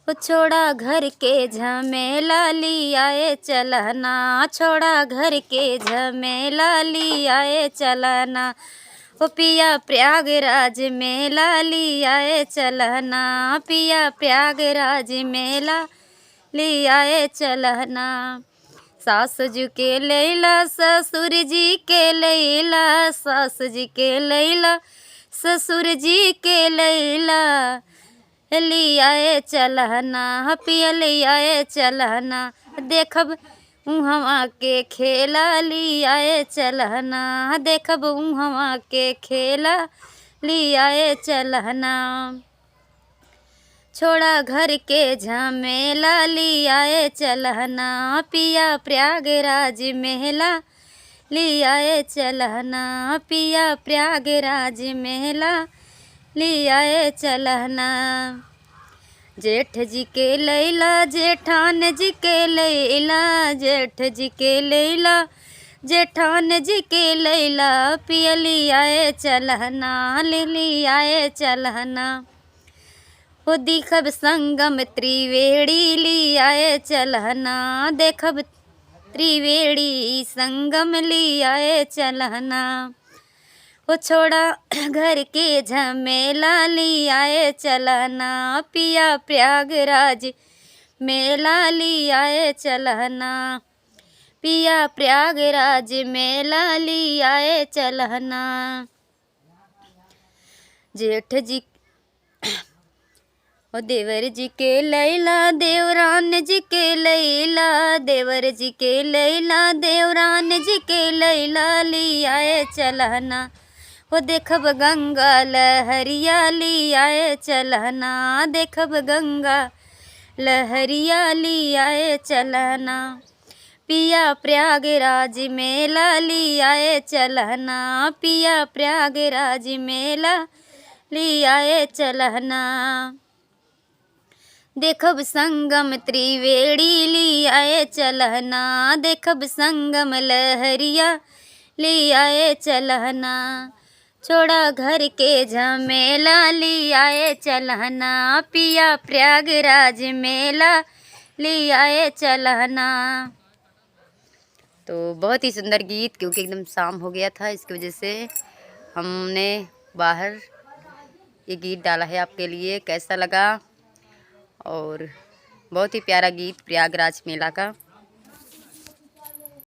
ओ छोड़ा घर के झमेला लियाए चलना, छोड़ा घर के झमेला लियाए चलना। ओ पिया प्रयागराज मेला लियाए चलना, पिया प्रयागराज मेला लियाए चलना। सास जी के लैला ससुर जी के लैला, सास जी के लैला ससुर जी के लैला लियाए चलना, पिया लियाए चलना। देखब उहवा के खेला लियाए चलना, देखब उहवा के खेला लियाए चलना। छोड़ा घर के झमेला लियाए चलना, पिया प्रयागराज मेला लियाए चलना, पिया प्रयागराज मेला लियाए चलना। जेठ जी के लैला जेठान जी के लैला, जेठ जी के लैला जेठान जी के लैला पिया लियाए चलना, लियाए चलना। हो दिखब संगम त्रिवेणी लियाए चलना, देखब त्रिवेणी संगम लियाए चलना। ओ छोड़ा घर के झमेला लियाए चलना, पिया प्रयागराज मेला लियाए चलना, पिया प्रयागराज मेला लियाए चलना। जेठ जी ओ देवर जी के लैला देवरान जी के लैला, देवर जी के लैला देवरान जी के लैला लियाए चलना। वो देखब गंगा लहरिया लियाए चलना, देखब गंगा लहरिया लियाए चलना। पिया प्रयागराज मेला लियाए चलना, पिया प्रयागराज मेला लियाए चलना। देखब संगम त्रिवेणी लियाए चलना, देखब संगम लहरिया लियाए चलना। छोड़ा घर के झमेला लियाए चलना, पिया प्रयागराज मेला लियाए चलना। तो बहुत ही सुंदर गीत, क्योंकि एकदम शाम हो गया था, इसकी वजह से हमने बाहर ये गीत डाला है आपके लिए। कैसा लगा? और बहुत ही प्यारा गीत प्रयागराज मेला का।